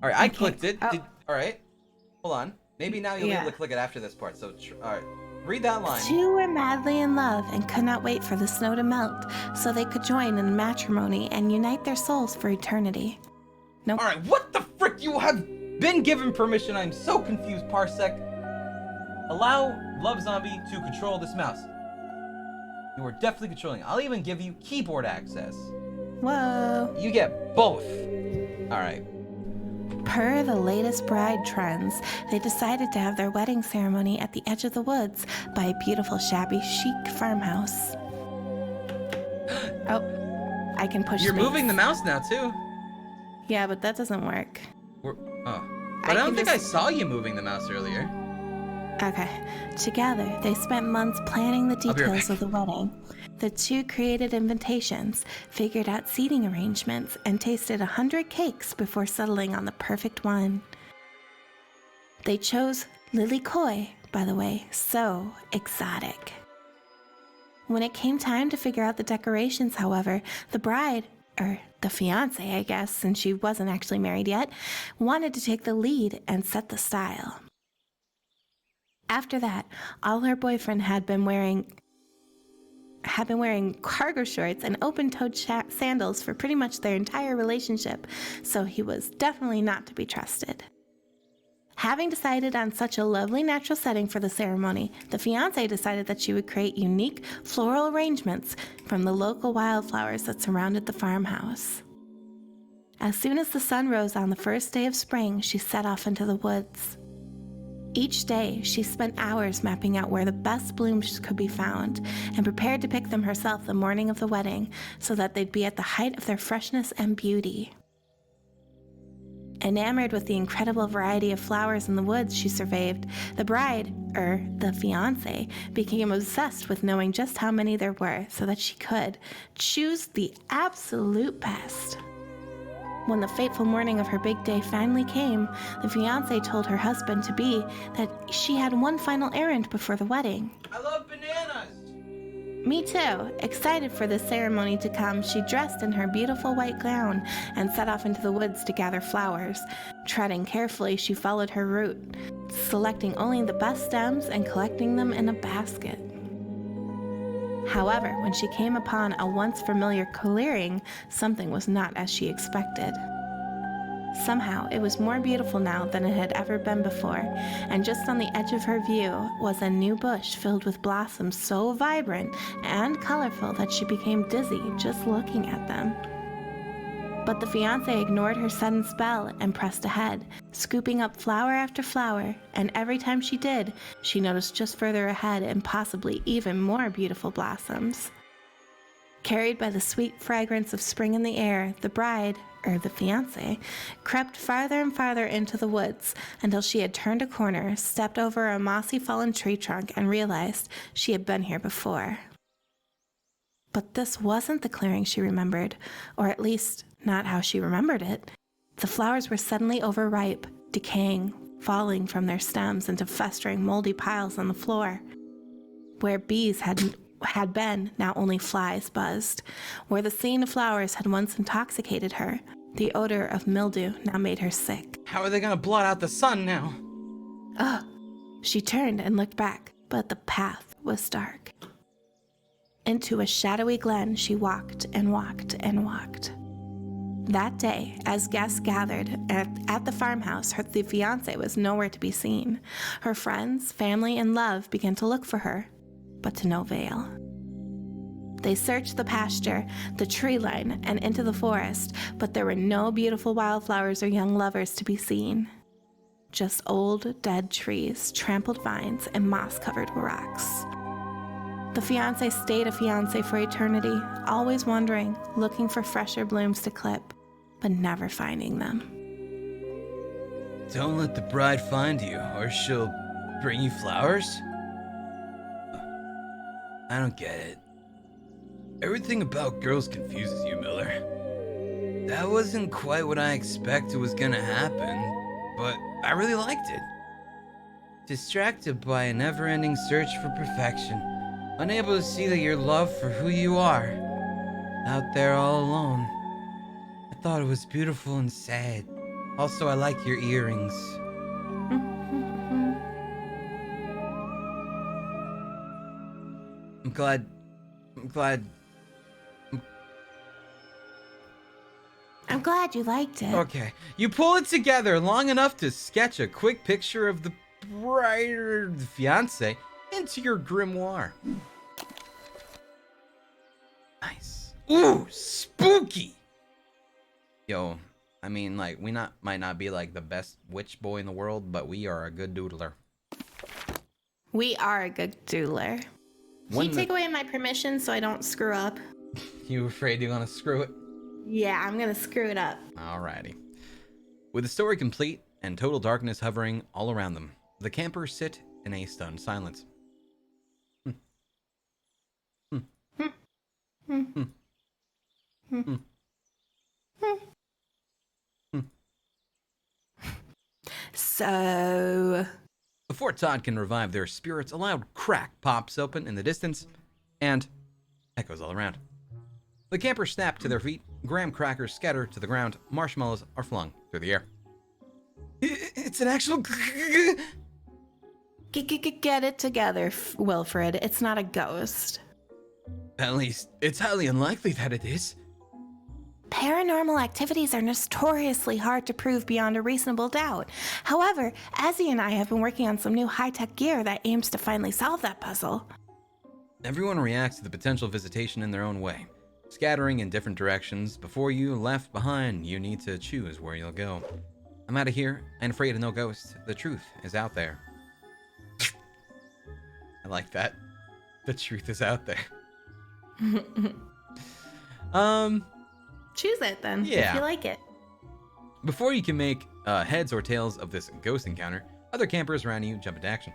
All right, I Okay. clicked it. Oh, All right, hold on. Maybe now you'll be able yeah. to click it after this part. So, all right, read that The line. two were madly in love and could not wait for the snow to melt so they could join in matrimony and unite their souls for eternity. Nope. All right, what the frick? You have been given permission. I'm so confused, Parsec. Allow Love Zombie to control this mouse. You are definitely controlling. I'll even give you keyboard access. Whoa. You get both. All right. Per the latest bride trends, they decided to have their wedding ceremony at the edge of the woods by a beautiful, shabby, chic farmhouse. Oh, I can push You're space. moving the mouse now too. Yeah, but that doesn't work. But I don't think I saw you moving the mouse earlier. Okay. Together, they spent months planning the I'll be right details back. of the wedding. The two created invitations, figured out seating arrangements, and tasted 100 cakes before settling on the perfect one. They chose Lily Koi, by the way, so exotic. When it came time to figure out the decorations, however, the bride, or the fiance, I guess, since she wasn't actually married yet, wanted to take the lead and set the style. After that, all her boyfriend had been wearing cargo shorts and open-toed sandals for pretty much their entire relationship, so he was definitely not to be trusted. Having decided on such a lovely natural setting for the ceremony, the fiancée decided that she would create unique floral arrangements from the local wildflowers that surrounded the farmhouse. As soon as the sun rose on the first day of spring, she set off into the woods. Each day, she spent hours mapping out where the best blooms could be found and prepared to pick them herself the morning of the wedding so that they'd be at the height of their freshness and beauty. Enamored with the incredible variety of flowers in the woods she surveyed, the bride, the fiancé, became obsessed with knowing just how many there were so that she could choose the absolute best. When the fateful morning of her big day finally came, the fiancé told her husband-to-be that she had one final errand before the wedding. I love bananas. Me too. Excited for this ceremony to come, she dressed in her beautiful white gown and set off into the woods to gather flowers. Treading carefully, she followed her route, selecting only the best stems and collecting them in a basket. However, when she came upon a once familiar clearing, something was not as she expected. Somehow, it was more beautiful now than it had ever been before, and just on the edge of her view was a new bush filled with blossoms so vibrant and colorful that she became dizzy just looking at them. But the fiancé ignored her sudden spell and pressed ahead, scooping up flower after flower, and every time she did, she noticed just further ahead and possibly even more beautiful blossoms. Carried by the sweet fragrance of spring in the air, the bride, the fiancé, crept farther and farther into the woods until she had turned a corner, stepped over a mossy fallen tree trunk, and realized she had been here before. But this wasn't the clearing she remembered, or at least not how she remembered it. The flowers were suddenly overripe, decaying, falling from their stems into festering moldy piles on the floor. Where bees had been, now only flies buzzed. Where the scene of flowers had once intoxicated her, the odor of mildew now made her sick. How are they gonna blot out the sun now? Ugh! She turned and looked back, but the path was dark. Into a shadowy glen she walked and walked and walked. That day, as guests gathered at the farmhouse, the fiancé was nowhere to be seen. Her friends, family, and love began to look for her, but to no avail. They searched the pasture, the tree line, and into the forest, but there were no beautiful wildflowers or young lovers to be seen. Just old, dead trees, trampled vines, and moss-covered rocks. The fiancé stayed a fiancé for eternity, always wandering, looking for fresher blooms to clip, but never finding them. Don't let the bride find you, or she'll bring you flowers? I don't get it. Everything about girls confuses you, Miller. That wasn't quite what I expected was gonna happen, but I really liked it. Distracted by a never-ending search for perfection, unable to see that you're loved for who you are, out there all alone. I thought it was beautiful and sad. Also, I like your earrings. I'm glad. I'm glad you liked it. Okay, you pull it together long enough to sketch a quick picture of the brighter fiance into your grimoire. Nice. Ooh, spooky. Yo, I mean, like, might not be like the best witch boy in the world, but we are a good doodler. We are a good doodler. Can you take away my permission so I don't screw up? You afraid you're gonna screw it? Yeah, I'm gonna screw it up. Alrighty. With the story complete and total darkness hovering all around them, the campers sit in a stunned silence. So... Before Todd can revive their spirits, a loud crack pops open in the distance and echoes all around. The campers snap to their feet, graham crackers scatter to the ground, marshmallows are flung through the air. It's an actual... Get it together, Wilfred. It's not a ghost. At least, it's highly unlikely that it is. Paranormal activities are notoriously hard to prove beyond a reasonable doubt. However, Ezzy and I have been working on some new high-tech gear that aims to finally solve that puzzle. Everyone reacts to the potential visitation in their own way, scattering in different directions. Before you left behind, you need to choose where you'll go. I'm out of here and afraid of no ghosts. The truth is out there. I like that. The truth is out there. Choose it then, yeah. if you like it. Before you can make heads or tails of this ghost encounter, other campers around you jump into action.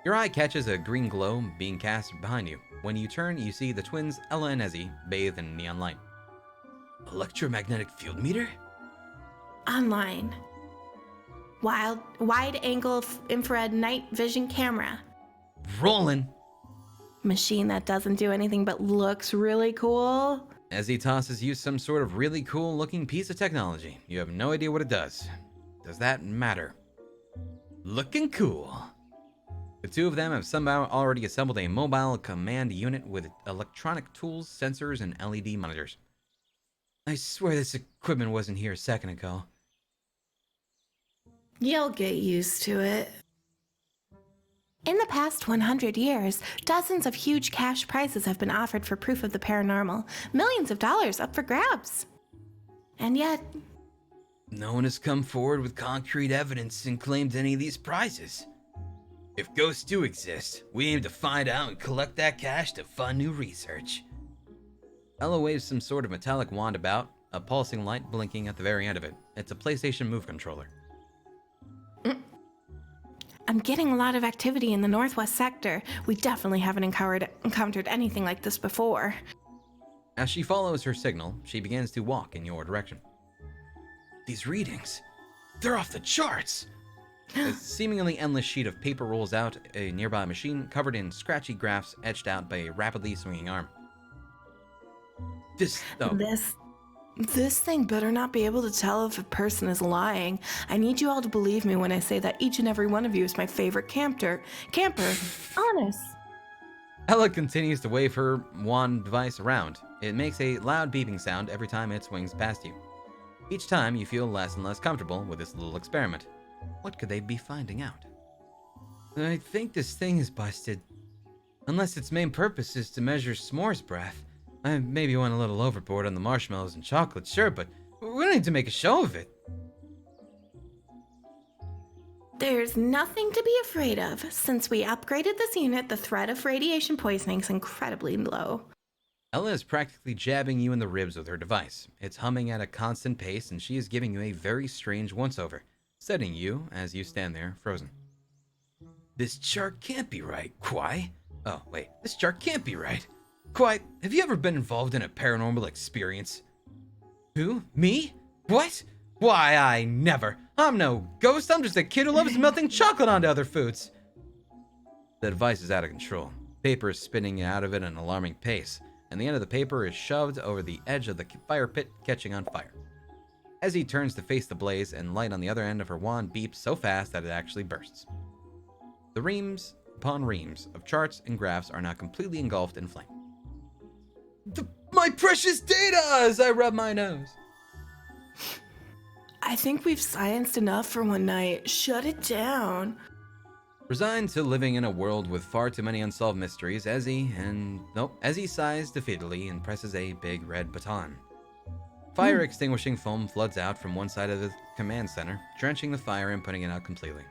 Your eye catches a green glow being cast behind you. When you turn, you see the twins Ella and Ezzy bathed in neon light. Electromagnetic field meter? Online. Wide-angle infrared night vision camera. Rolling. Machine that doesn't do anything but looks really cool. Ezzy tosses you some sort of really cool looking piece of technology. You have no idea what it does. Does that matter? Looking cool. The two of them have somehow already assembled a mobile command unit with electronic tools, sensors, and LED monitors. I swear this equipment wasn't here a second ago. You'll get used to it. In the past 100 years, dozens of huge cash prizes have been offered for proof of the paranormal. Millions of dollars up for grabs. And yet... no one has come forward with concrete evidence and claimed any of these prizes. If ghosts do exist, we aim to find out and collect that cash to fund new research. Ella waves some sort of metallic wand about, a pulsing light blinking at the very end of it. It's a PlayStation Move controller. I'm getting a lot of activity in the northwest sector. We definitely haven't encountered anything like this before. As she follows her signal, she begins to walk in your direction. These readings, they're off the charts! A seemingly endless sheet of paper rolls out a nearby machine covered in scratchy graphs etched out by a rapidly swinging arm. This thing better not be able to tell if a person is lying. I need you all to believe me when I say that each and every one of you is my favorite camper. Honest. Ella continues to wave her wand device around. It makes a loud beeping sound every time it swings past you. Each time you feel less and less comfortable with this little experiment. What could they be finding out? I think this thing is busted. Unless its main purpose is to measure s'mores breath. I maybe went a little overboard on the marshmallows and chocolate, sure, but we don't need to make a show of it. There's nothing to be afraid of. Since we upgraded this unit, the threat of radiation poisoning is incredibly low. Ella is practically jabbing you in the ribs with her device. It's humming at a constant pace, and she is giving you a very strange once-over, studying you as you stand there, frozen. This chart can't be right, Kwai. Oh, wait, this chart can't be right. Kwai, have you ever been involved in a paranormal experience? Who? Me? What? Why, I never. I'm no ghost, I'm just a kid who loves melting chocolate onto other foods. The device is out of control. Paper is spinning out of it at an alarming pace, and the end of the paper is shoved over the edge of the fire pit, catching on fire. Ezzy turns to face the blaze, and light on the other end of her wand beeps so fast that it actually bursts. The reams upon reams of charts and graphs are now completely engulfed in flame. My precious data! As I rub my nose. I think we've scienced enough for one night. Shut it down. Resigned to living in a world with far too many unsolved mysteries, Ezzy sighs defeatedly and presses a big red baton. Fire extinguishing foam floods out from one side of the command center, drenching the fire and putting it out completely.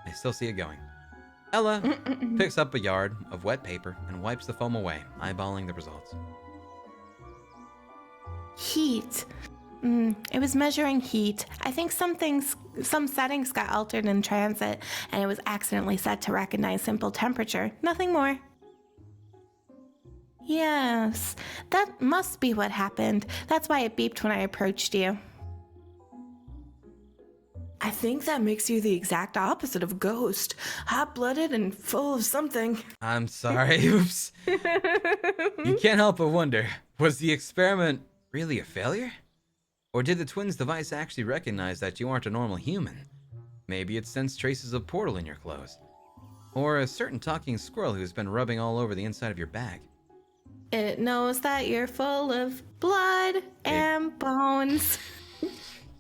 I still see it going. Ella picks up a yard of wet paper and wipes the foam away, eyeballing the results. Heat. It was measuring heat. I think some settings got altered in transit, and it was accidentally set to recognize simple temperature. Nothing more. Yes, that must be what happened. That's why it beeped when I approached you. I think that makes you the exact opposite of Ghost. Hot-blooded and full of something. I'm sorry, oops. You can't help but wonder, was the experiment really a failure? Or did the twins' device actually recognize that you aren't a normal human? Maybe it sensed traces of portal in your clothes. Or a certain talking squirrel who's been rubbing all over the inside of your bag. It knows that you're full of blood and bones.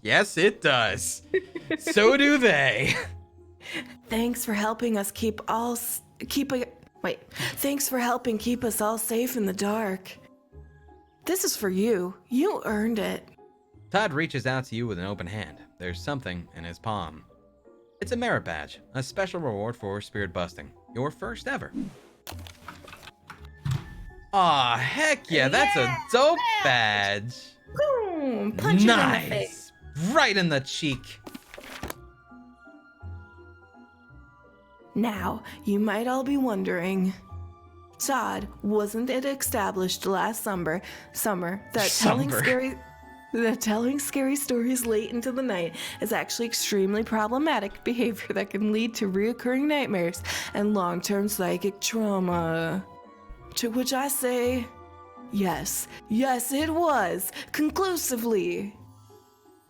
Yes, it does. So do they. Thanks for helping us keep us all safe in the dark. This is for you. You earned it. Todd reaches out to you with an open hand. There's something in his palm. It's a merit badge, a special reward for spirit busting. Your first ever. Aw, heck yeah, that's a dope badge. Boom! Punch it in the face. Right in the cheek. Now, you might all be wondering, Todd, wasn't it established last summer that telling scary stories late into the night is actually extremely problematic behavior that can lead to reoccurring nightmares and long-term psychic trauma? To which I say, yes, it was, conclusively.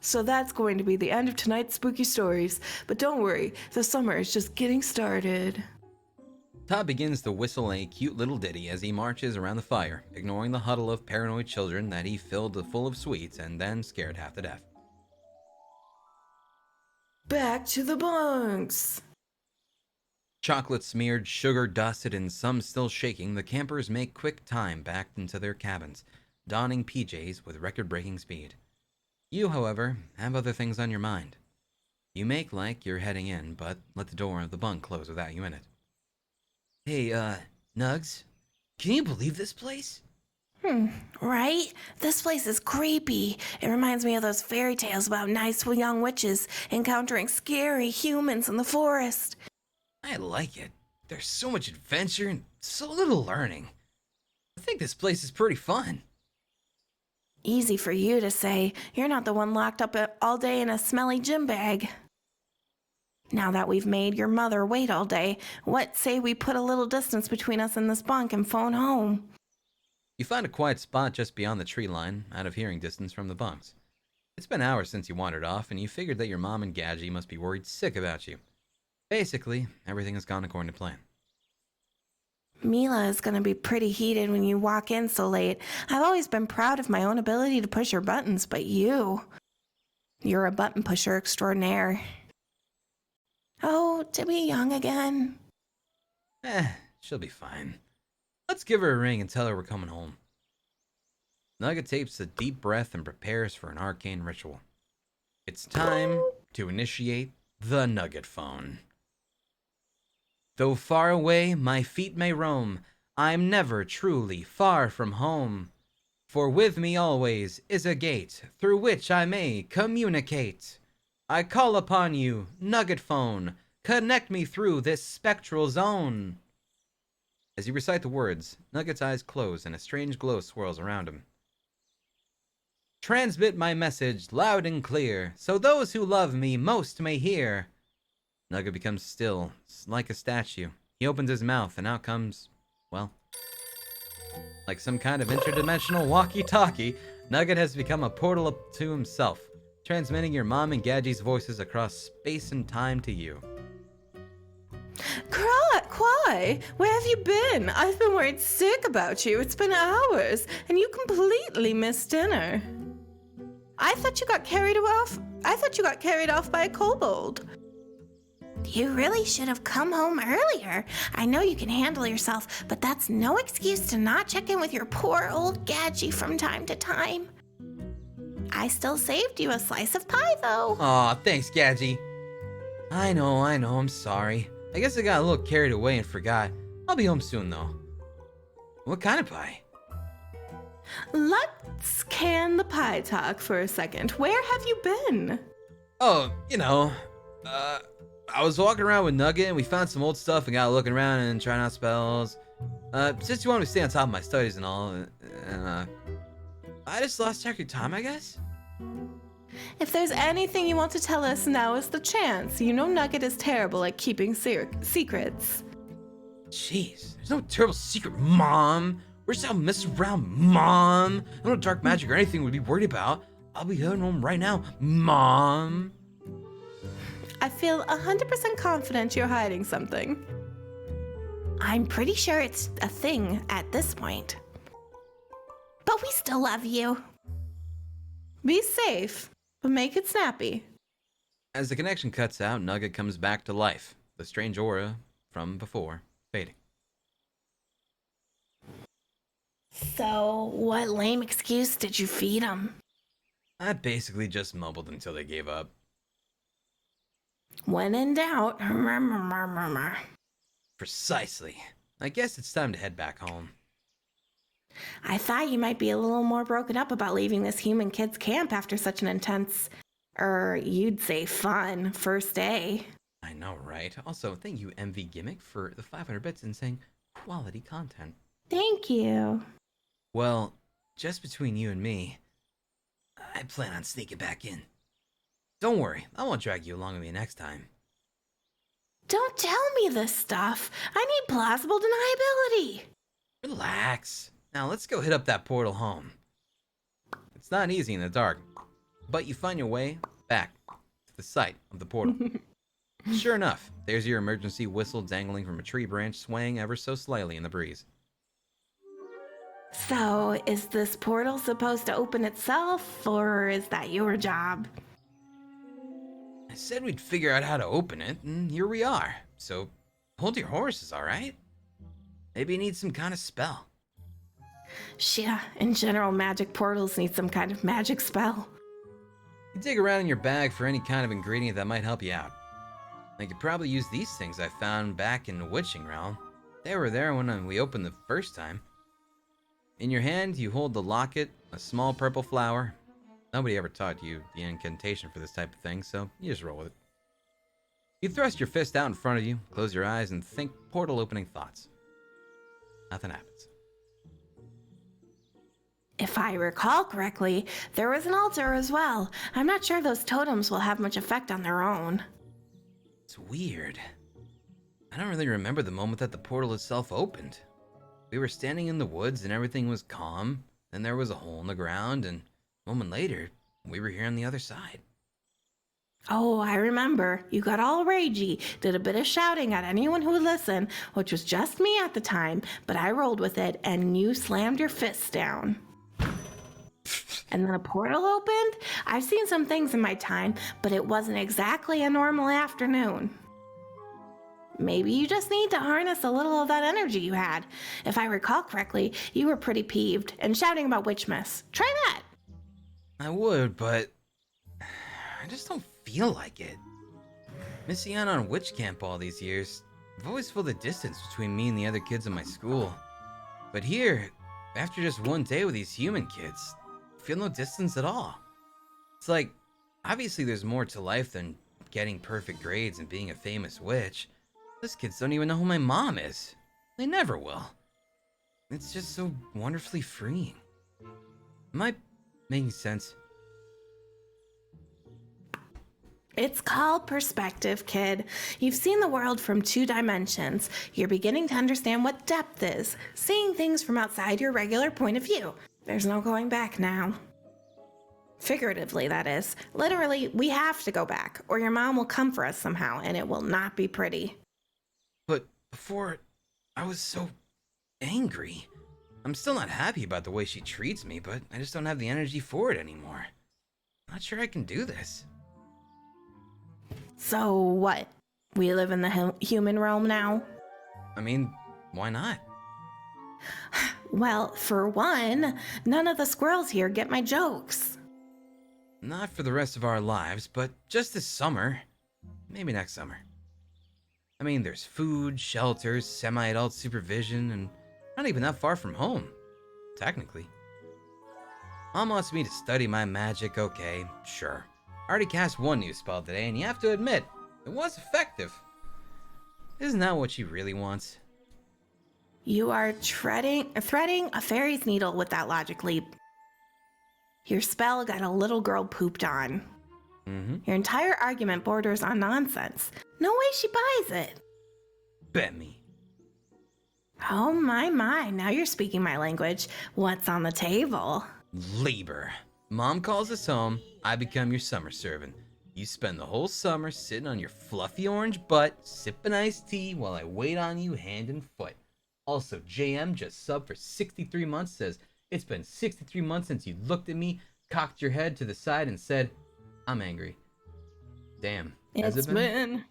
So that's going to be the end of tonight's spooky stories, but don't worry, the summer is just getting started. Todd begins to whistle a cute little ditty as he marches around the fire, ignoring the huddle of paranoid children that he filled full of sweets and then scared half to death. Back to the bunks! Chocolate smeared, sugar dusted, and some still shaking, the campers make quick time back into their cabins, donning PJs with record-breaking speed. You, however, have other things on your mind. You make like you're heading in, but let the door of the bunk close without you in it. Hey, Nugs, can you believe this place? Right? This place is creepy. It reminds me of those fairy tales about nice young witches encountering scary humans in the forest. I like it. There's so much adventure and so little learning. I think this place is pretty fun. Easy for you to say. You're not the one locked up all day in a smelly gym bag. Now that we've made your mother wait all day, what say we put a little distance between us and this bunk and phone home? You find a quiet spot just beyond the tree line, out of hearing distance from the bunks. It's been hours since you wandered off, and you figured that your mom and Gadgie must be worried sick about you. Basically, everything has gone according to plan. Mila is going to be pretty heated when you walk in so late. I've always been proud of my own ability to push her buttons, but you're a button pusher extraordinaire. Oh, to be young again. She'll be fine. Let's give her a ring and tell her we're coming home. Nugget takes a deep breath and prepares for an arcane ritual. It's time to initiate the Nugget Phone. Though far away my feet may roam, I'm never truly far from home. For with me always is a gate through which I may communicate. I call upon you, Nugget Phone, connect me through this spectral zone. As you recite the words, Nugget's eyes close and a strange glow swirls around him. Transmit my message loud and clear, so those who love me most may hear. Nugget becomes still, like a statue. He opens his mouth and out comes, well, like some kind of interdimensional walkie-talkie, Nugget has become a portal up to himself, transmitting your mom and Gadget's voices across space and time to you. Quai, where have you been? I've been worried sick about you. It's been hours, and you completely missed dinner. I thought you got carried off by a kobold. You really should have come home earlier. I know you can handle yourself, but that's no excuse to not check in with your poor old Gadget from time to time. I still saved you a slice of pie, though. Aw, thanks, Gadget. I know, I'm sorry. I guess I got a little carried away and forgot. I'll be home soon, though. What kind of pie? Let's can the pie talk for a second. Where have you been? Oh, I was walking around with Nugget and we found some old stuff and got looking around and trying out spells. Since you want me to stay on top of my studies and all, I just lost track of time, I guess? If there's anything you want to tell us, now is the chance. You know Nugget is terrible at keeping secrets. Jeez, there's no terrible secret, Mom. We're just out messing around, Mom. No dark magic or anything we'd be worried about. I'll be heading home right now, Mom. I feel 100% confident you're hiding something. I'm pretty sure it's a thing at this point. But we still love you. Be safe, but make it snappy. As the connection cuts out, Nugget comes back to life, the strange aura from before fading. So, what lame excuse did you feed him? I basically just mumbled until they gave up. When in doubt, Precisely. I guess it's time to head back home. I thought you might be a little more broken up about leaving this human kids camp after such an intense, you'd say fun, first day. I know, right? Also, thank you, MV Gimmick, for the 500 bits and saying quality content. Thank you. Well, just between you and me, I plan on sneaking back in. Don't worry, I won't drag you along with me next time. Don't tell me this stuff. I need plausible deniability. Relax. Now let's go hit up that portal home. It's not easy in the dark, but you find your way back to the site of the portal. Sure enough, there's your emergency whistle dangling from a tree branch, swaying ever so slightly in the breeze. So, is this portal supposed to open itself, or is that your job? I said we'd figure out how to open it, and here we are. So, hold your horses, alright? Maybe you need some kind of spell. Yeah, in general, magic portals need some kind of magic spell. You dig around in your bag for any kind of ingredient that might help you out. I could probably use these things I found back in the witching realm. They were there when we opened the first time. In your hand, you hold the locket, a small purple flower. Nobody ever taught you the incantation for this type of thing, so you just roll with it. You thrust your fist out in front of you, close your eyes, and think portal opening thoughts. Nothing happens. If I recall correctly, there was an altar as well. I'm not sure those totems will have much effect on their own. It's weird. I don't really remember the moment that the portal itself opened. We were standing in the woods and everything was calm. Then there was a hole in the ground, and a moment later, we were here on the other side. Oh, I remember. You got all ragey, did a bit of shouting at anyone who would listen, which was just me at the time, but I rolled with it, and you slammed your fists down. And then a portal opened? I've seen some things in my time, but it wasn't exactly a normal afternoon. Maybe you just need to harness a little of that energy you had. If I recall correctly, you were pretty peeved and shouting about Witchmas. Try that. I would, but I just don't feel like it. Missing out on witch camp all these years, I've always felt a distance between me and the other kids in my school. But here, after just one day with these human kids, I feel no distance at all. It's like, obviously there's more to life than getting perfect grades and being a famous witch. Those kids don't even know who my mom is. They never will. It's just so wonderfully freeing. Am I making sense? It's called perspective, kid. You've seen the world from 2 dimensions. You're beginning to understand what depth is, seeing things from outside your regular point of view. There's no going back now. Figuratively, that is. Literally, we have to go back, or your mom will come for us somehow, and it will not be pretty. But before, I was so angry. I'm still not happy about the way she treats me, but I just don't have the energy for it anymore. Not sure I can do this. So what? We live in the human realm now? I mean, why not? Well, for one, none of the squirrels here get my jokes. Not for the rest of our lives, but just this summer. Maybe next summer. I mean, there's food, shelter, semi-adult supervision, and not even that far from home. Technically. Mom wants me to study my magic, okay, sure. I already cast one new spell today, and you have to admit, it was effective. Isn't that what she really wants? You are threading a fairy's needle with that logic leap. Your spell got a little girl pooped on. Your entire argument borders on nonsense. No way she buys it. Bet me. Oh my, now you're speaking my language. What's on the table? Labor. Mom calls us home, I become your summer servant. You spend the whole summer sitting on your fluffy orange butt, sipping iced tea while I wait on you hand and foot. Also, JM just subbed for 63 months, says, it's been 63 months since you looked at me, cocked your head to the side and said, I'm angry. Damn. Has it been?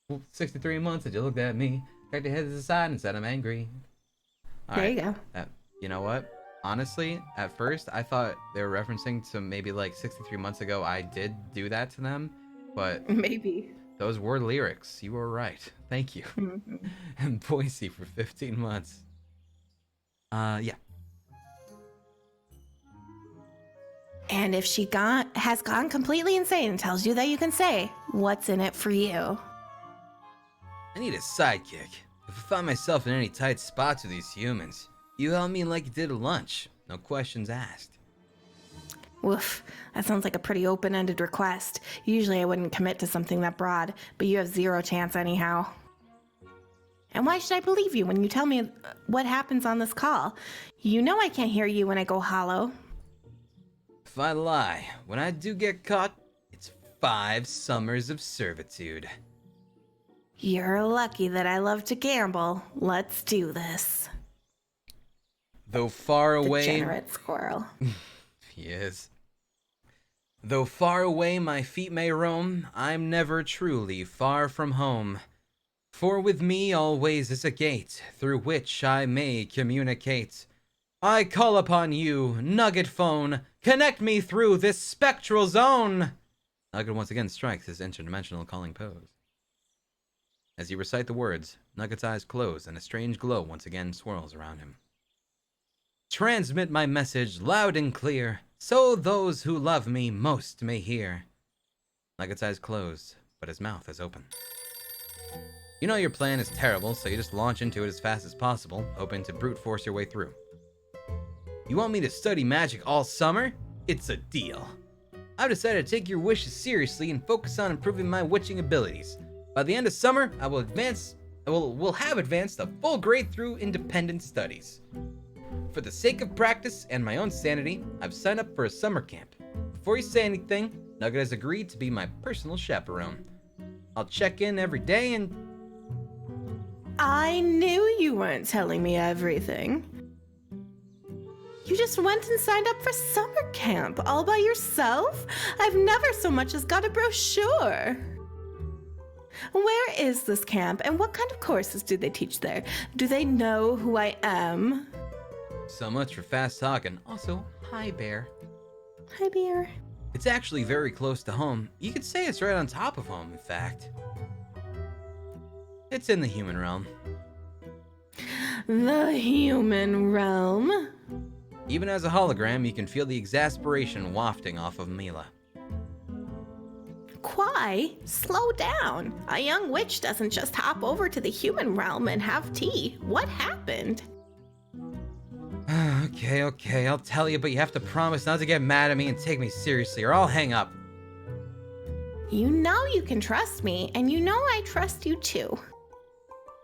Well, 63 months since you looked at me, cocked your head to the side and said, I'm angry. All there right. you go. You know what? Honestly, at first, I thought they were referencing to maybe like 63 months ago I did do that to them, but Maybe. those were lyrics. You were right. Thank you. And Boise for 15 months. Yeah. And if she has gone completely insane and tells you that you can say, what's in it for you? I need a sidekick. If I find myself in any tight spots with these humans, you help me like you did at lunch. No questions asked. Woof, that sounds like a pretty open-ended request. Usually I wouldn't commit to something that broad, but you have zero chance anyhow. And why should I believe you when you tell me what happens on this call? You know I can't hear you when I go hollow. If I lie, when I do get caught, it's 5 summers of servitude. You're lucky that I love to gamble. Let's do this. Though far away... Degenerate squirrel. He is. Though far away my feet may roam, I'm never truly far from home. For with me always is a gate, through which I may communicate. I call upon you, Nugget Phone, connect me through this spectral zone! Nugget once again strikes his interdimensional calling pose. As you recite the words, Nugget's eyes close and a strange glow once again swirls around him. Transmit my message loud and clear, so those who love me most may hear. Nugget's eyes closed, but his mouth is open. You know your plan is terrible, so you just launch into it as fast as possible, hoping to brute force your way through. You want me to study magic all summer? It's a deal. I've decided to take your wishes seriously and focus on improving my witching abilities. By the end of summer, I will have advanced a full grade through independent studies. For the sake of practice and my own sanity, I've signed up for a summer camp. Before you say anything, Nugget has agreed to be my personal chaperone. I'll check in every day and... I knew you weren't telling me everything. You just went and signed up for summer camp all by yourself? I've never so much as got a brochure. Where is this camp and what kind of courses do they teach there? Do they know who I am? So much for fast talking. Also, hi, Bear. Hi, Bear. It's actually very close to home. You could say it's right on top of home, in fact. It's in the human realm. The human realm? Even as a hologram, you can feel the exasperation wafting off of Mila. Quai, slow down. A young witch doesn't just hop over to the human realm and have tea. What happened? Okay, I'll tell you, but you have to promise not to get mad at me and take me seriously, or I'll hang up. You know you can trust me, and you know I trust you too.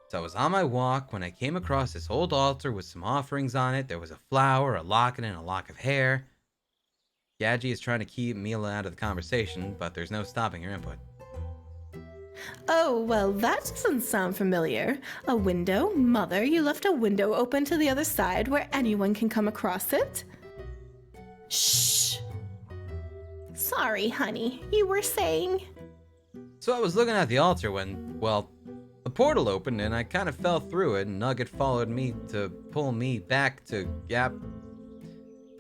So I was on my walk when I came across this old altar with some offerings on it. There was a flower, a locket, and a lock of hair. Gadget is trying to keep Mila out of the conversation, but there's no stopping her input. Oh, well, that doesn't sound familiar. A window? Mother, you left a window open to the other side where anyone can come across it? Shh. Sorry, honey. You were saying? So I was looking at the altar when, well, a portal opened and I kind of fell through it, and Nugget followed me to pull me back to Gap.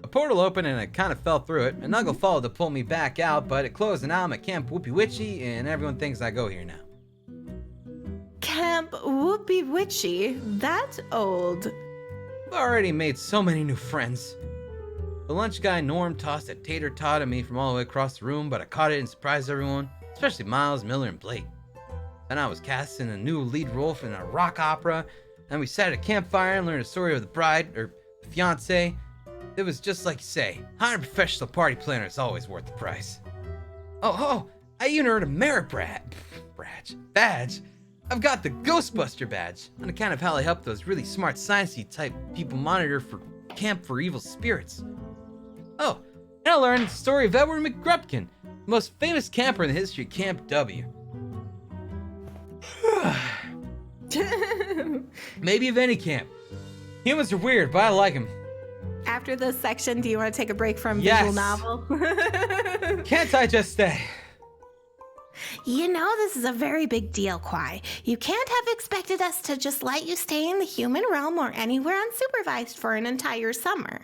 A portal opened and I kind of fell through it, and Nugget followed to pull me back out, but it closed and now I'm at Camp Whoopie Witchy and everyone thinks I go here now. Camp Whoopie Witchy? That old. I've already made so many new friends. The lunch guy Norm tossed a tater tot at me from all the way across the room, but I caught it and surprised everyone, especially Miles, Miller, and Blake. Then I was cast in a new lead role in a rock opera, and we sat at a campfire and learned a story of the bride, or fiancé. It was just like you say, hiring a professional party planner is always worth the price. Oh, I even earned a merit badge. I've got the Ghostbuster badge, on account of how I helped those really smart sciencey type people monitor for camp for evil spirits. Oh, and I learned the story of Edward McGrupkin, the most famous camper in the history of Camp W. Maybe of any camp. Humans are weird, but I like them. After this section, do you want to take a break from Yes. visual novel? Can't I just stay? You know, this is a very big deal, Quai. You can't have expected us to just let you stay in the human realm or anywhere unsupervised for an entire summer.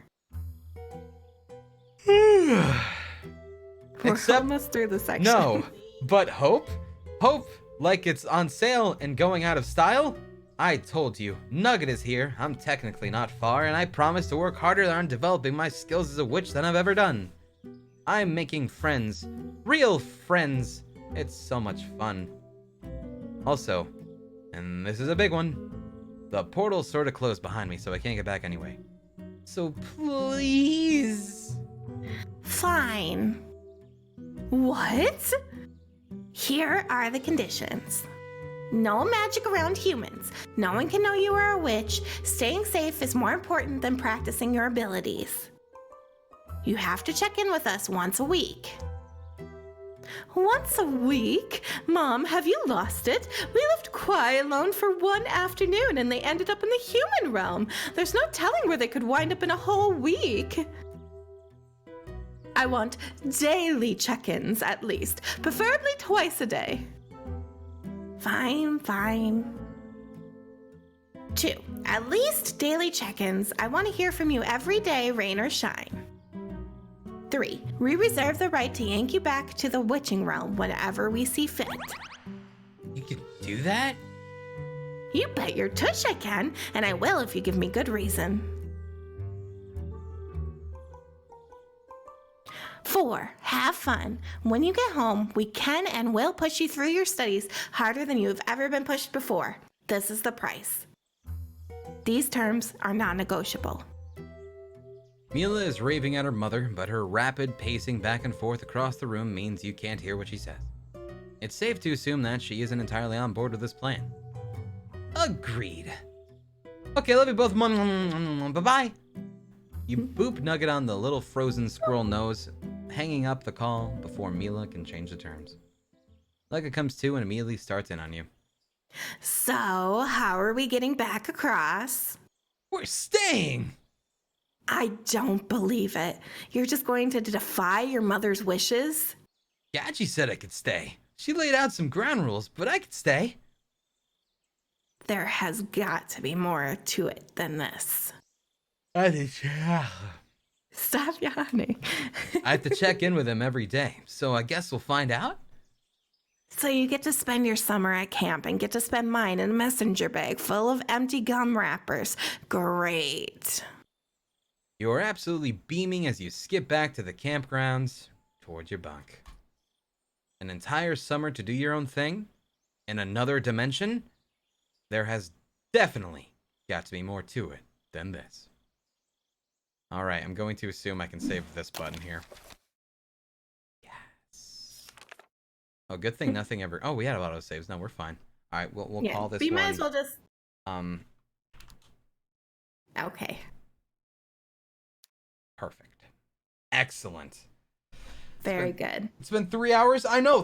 We're almost through the section. No, but hope? Hope like it's on sale and going out of style? I told you, Nugget is here. I'm technically not far, and I promise to work harder on developing my skills as a witch than I've ever done. I'm making friends. Real friends. It's so much fun. Also, and this is a big one, the portal sort of closed behind me, so I can't get back anyway. So please. Fine. What? Here are the conditions. No magic around humans. No one can know you are a witch. Staying safe is more important than practicing your abilities. You have to check in with us once a week. Once a week? Mom, have you lost it? We left Quai alone for one afternoon and they ended up in the human realm. There's no telling where they could wind up in a whole week. I want daily check-ins at least, preferably twice a day. Fine. 2, at least daily check-ins. I want to hear from you every day, rain or shine. 3, we reserve the right to yank you back to the witching realm whenever we see fit. You can do that? You bet your tush I can, and I will if you give me good reason. 4, have fun. When you get home, we can and will push you through your studies harder than you have ever been pushed before. This is the price. These terms are non-negotiable. Mila is raving at her mother, but her rapid pacing back and forth across the room means you can't hear what she says. It's safe to assume that she isn't entirely on board with this plan. Agreed. Okay, love you both. Bye-bye. You boop Nugget on the little frozen squirrel nose, hanging up the call before Mila can change the terms. Nugget comes to and immediately starts in on you. So, how are we getting back across? We're staying! I don't believe it. You're just going to defy your mother's wishes? Gachi said I could stay. She laid out some ground rules, but I could stay. There has got to be more to it than this. Stop yawning. I have to check in with him every day, so I guess we'll find out? So you get to spend your summer at camp and get to spend mine in a messenger bag full of empty gum wrappers. Great. You're absolutely beaming as you skip back to the campgrounds towards your bunk. An entire summer to do your own thing? In another dimension? There has definitely got to be more to it than this. Alright, I'm going to assume I can save this button here. Yes. Oh, good thing nothing ever... Oh, we had a lot of saves. No, we're fine. Alright, we'll call this you one... might as well just... Okay. Perfect. Excellent. Very good. It's been 3 hours. I know.